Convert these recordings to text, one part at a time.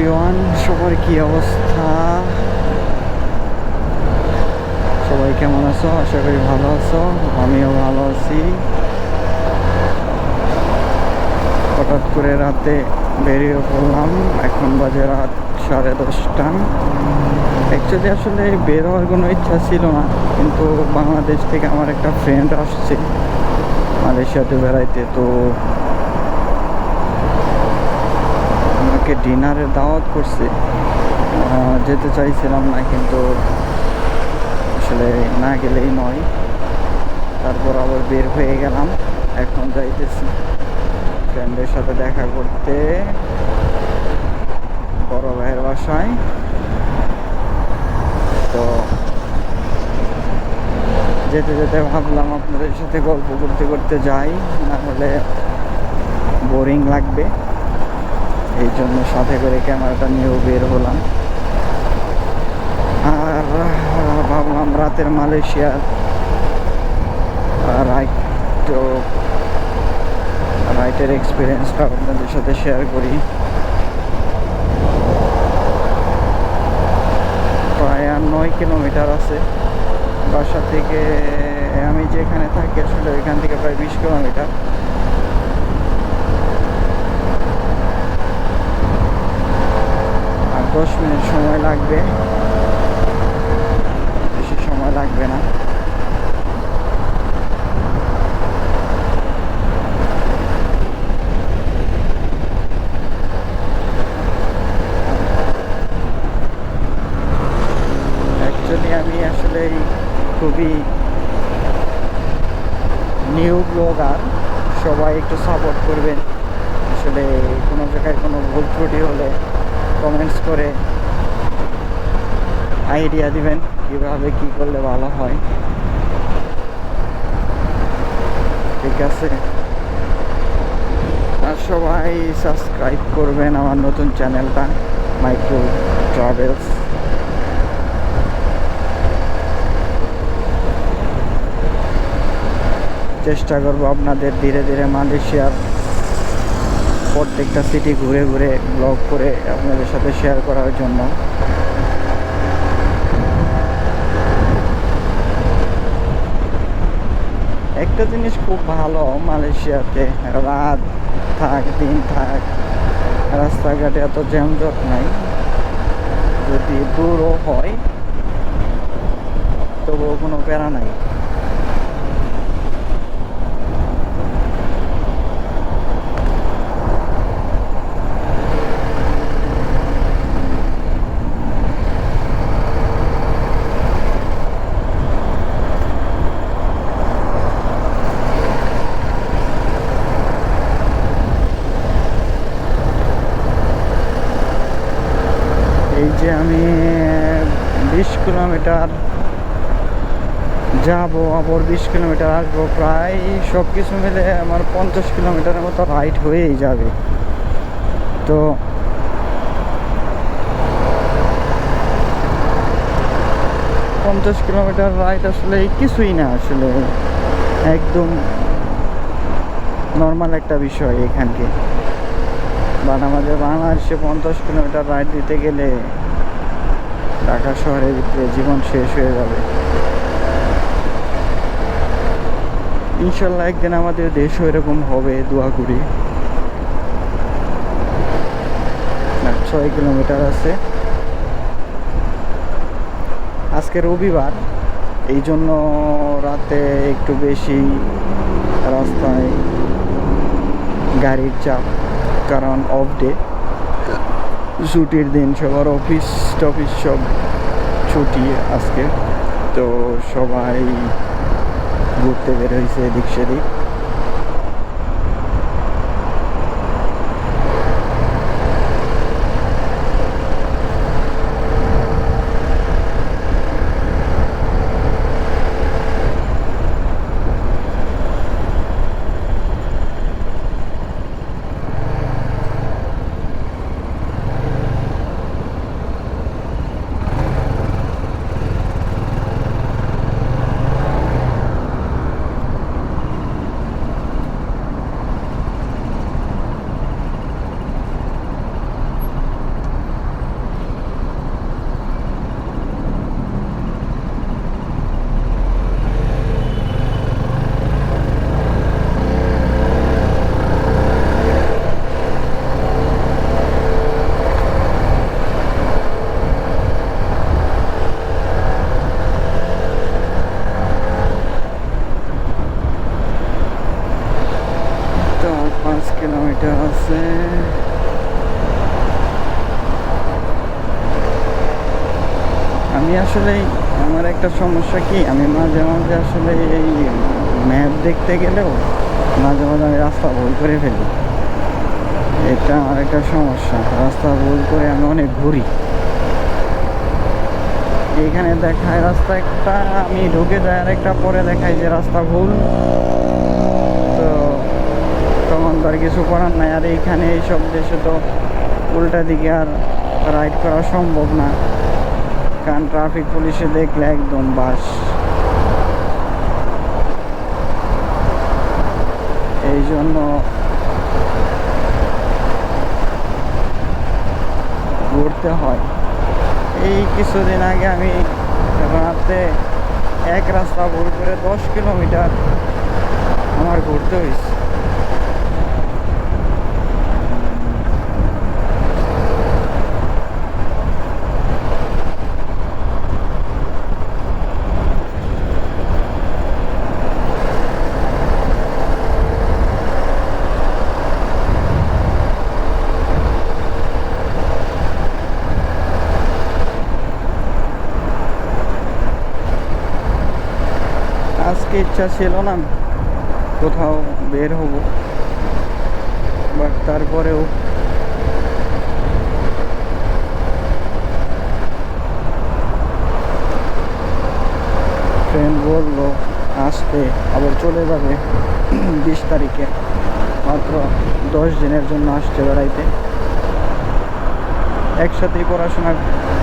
Everyone, সবার কি অবস্থা? সবাই কেমন আছো? আশা করি ভালো আছো। আমিও ভালো আছি। হঠাৎ করে রাতে বেরিয়ে পড়লাম। এখন বাজে রাত 10:30। অ্যাকচুয়ালি আসলে বের হওয়ার কোনো ইচ্ছা ছিল না, কিন্তু বাংলাদেশ থেকে আমার একটা ফ্রেন্ড আসছে মালয়েশিয়াতে বেড়াইতে। তো আমাকে ডিনারের দাওয়াত করছে। যেতে চাইছিলাম না, কিন্তু আসলে না গেলেই নয়। তারপর আবার বের হয়ে গেলাম। এখন যাইতেছি ফ্রেন্ডের সাথে দেখা করতে বড় ভাইয়ের বাসায়। তো যেতে যেতে ভাবলাম আপনাদের সাথে গল্প করতে করতে যাই, না হলে বোরিং লাগবে। এই জন্য সাথে করে ক্যামেরাটা নিয়েও বের হলাম। আর ভাবলাম রাতের মালয়েশিয়ার রাইটের এক্সপিরিয়েন্সটা আপনাদের সাথে শেয়ার করি। প্রায় 9 কিলোমিটার আছে বাসা থেকে। আমি যেখানে থাকি আসলে ওইখান থেকে প্রায় 20 কিলোমিটার। আর 10 মিনিট সময় লাগবে, বেশি সময় লাগবে না। অ্যাকচুয়ালি আমি আসলে খুবই নিউ ব্লগার, সবাই একটু সাপোর্ট করবেন। আসলে কোনো জায়গায় কোনো ভুল ত্রুটি হলে কমেন্টস করে আইডিয়া দিবেন কীভাবে কী করলে ভালো হয়। ঠিক আছে? আর সবাই সাবস্ক্রাইব করবেন আমার নতুন চ্যানেলটা মাইক্রো ট্রাভেলস। চেষ্টা করবো আপনাদের ধীরে ধীরে মালয়েশিয়ার প্রত্যেকটা সিটি ঘুরে ঘুরে ব্লগ করে আপনাদের সাথে শেয়ার করার জন্য। একটা জিনিস খুব ভালো মালয়েশিয়াতে, রাত থাক দিন থাক রাস্তাঘাটে এত জ্যামজট নাই। যদি দূরও হয় তবুও কোনো প্যারা নাই। এই যে আমি 20 কিলোমিটার যাবো, আবার 20 কিলোমিটার আসবো, প্রায় সব কিছু মিলে আমার 50 কিলোমিটারের মতো রাইড হয়েই যাবে। তো 50 কিলোমিটার রাইড আসলে কিছুই না, আসলে একদম নর্মাল একটা বিষয় এখানকে। বাট আমাদের বাংলাদেশে 50 কিলোমিটার রাইড দিতে গেলে ঢাকা শহরের ভিতরে জীবন শেষ হয়ে যাবে। ইনশাল্লাহ একদিন আমাদের দেশও এরকম হবে, দোয়া করি। 6 কিলোমিটার আছে। আজকে রবিবার, এই জন্য রাতে একটু বেশি রাস্তায় গাড়ির চাপ, কারণ অফ ডে, ছুটির দিন, সবার অফিস টফিস সব ছুটি আজকে। তো সবাই ঘুরতে বের হয়েছে এদিক সেদিক। আছে। আমি আসলে আমার একটা সমস্যা কি, আমি মাঝে মাঝে আসলে এই ম্যাপ দেখতে গেলেও মাঝে মাঝে আমি রাস্তা ভুল করে ফেলি। এটা আমার একটা সমস্যা, রাস্তা ভুল করে আমি অনেক ঘুরি। এইখানে দেখায় রাস্তা একটা, আমি ঢুকে যাই আর একটা, পরে দেখায় যে রাস্তা ভুল। তো তখন তো আর কিছু করার নাই। আর এইখানে এইসব দেশে তো উল্টা দিকে আর রাইড করা সম্ভব না, কারণ ট্রাফিক পুলিশে দেখলে একদম বাস। এই জন্য ঘুরতে হয়। এই কিছুদিন আগে আমি রাতে এক রাস্তা ভুল করে 10 কিলোমিটার আমার ঘুরতে হয়েছে। আজকে ইচ্ছা ছিল না কোথাও বের হব, বাট তারপরেও ফ্রেন্ড বললো আসতে, আবার চলে যাবে 20 তারিখে। মাত্র 10 দিনের জন্য আসছে বেড়াইতে। একসাথেই পড়াশোনা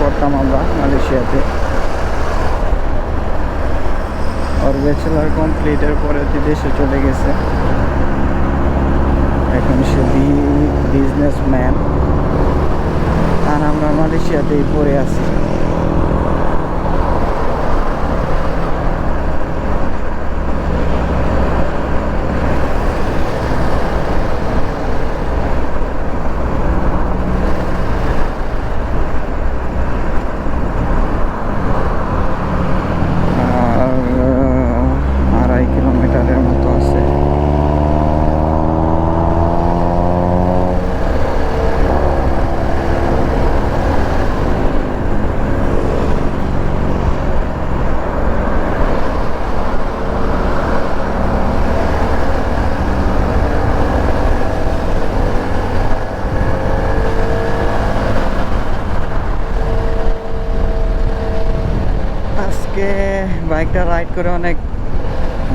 করতাম আমরা মালয়েশিয়াতে। ওর ব্যাচেলার কমপ্লিটের পরে দেশে চলে গেছে, এখন সে বিজনেসম্যান, আর আমরা মালয়েশিয়াতেই পড়ে আছি। আর 2.5 কিলোমিটারের মতো আছে। আজকে বাইকটা রাইড করে অনেক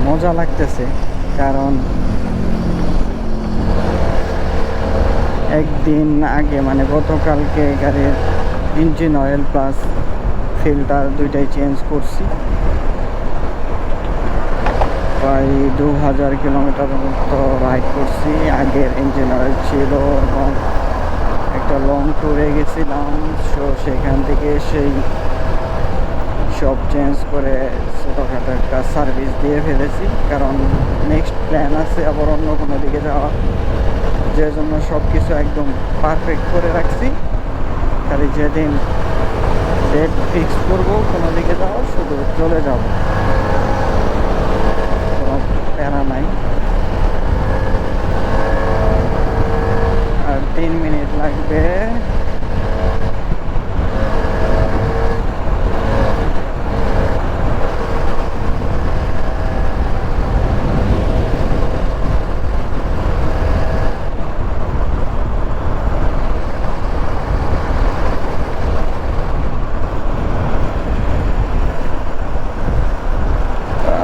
মজা লাগতেছে, কারণ একদিন আগে মানে গতকালকে গাড়ির ইঞ্জিন অয়েল প্লাস ফিল্টার দুইটাই চেঞ্জ করছি। প্রায় 2000 কিলোমিটার মতো রাইড করছি। আগের ইঞ্জিন অয়েল ছিল এবং একটা লং ট্যুরে গেছিলাম, সো সেখান থেকে সেই সব চেঞ্জ করে ছোটোখাটো একটা সার্ভিস দিয়ে ফেলেছি, কারণ নেক্সট প্ল্যান আছে আবার অন্য কোনো দিকে যাওয়া, যে জন্য সব কিছু একদম পারফেক্ট করে রাখছি। খালি যেদিন ডেট ফিক্স করবো কোনো দিকে যাওয়া, শুধু চলে যাব, কোনো প্যারা নাই। আর 3 মিনিট লাগবে।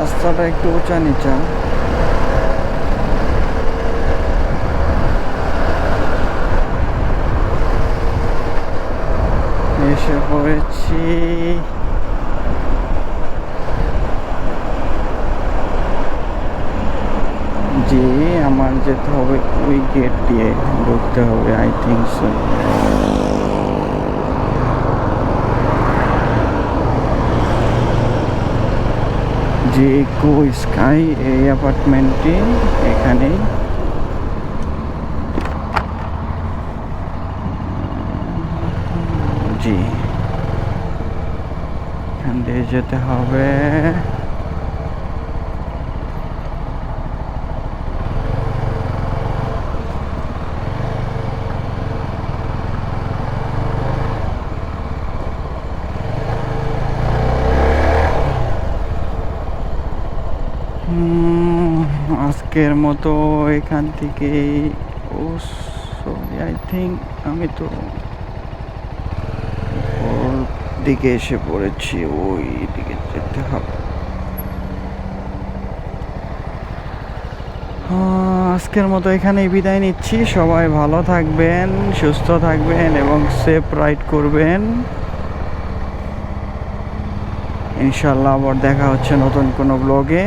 রাস্তাটা একটু উঁচা নিচা, এসে পড়েছি। জি, আমার যেতে হবে ওই গেট দিয়ে ঢুকতে হবে, আই থিঙ্ক সো। যে ইকো স্কাই এই অ্যাপার্টমেন্টটি এখানেই। জি, এখান দিয়ে যেতে হবে। আজকের মতো এখান থেকে ও সরি আই থিঙ্ক আমি তো ওর দিকে এসে পড়েছি, ওই দিকে যেতে হবে। আজকের মতো এখানেই বিদায় নিচ্ছি। সবাই ভালো থাকবেন, সুস্থ থাকবেন এবং সেফ রাইড করবেন। ইনশাল্লাহ আবার দেখা হচ্ছে নতুন কোনো ব্লগে।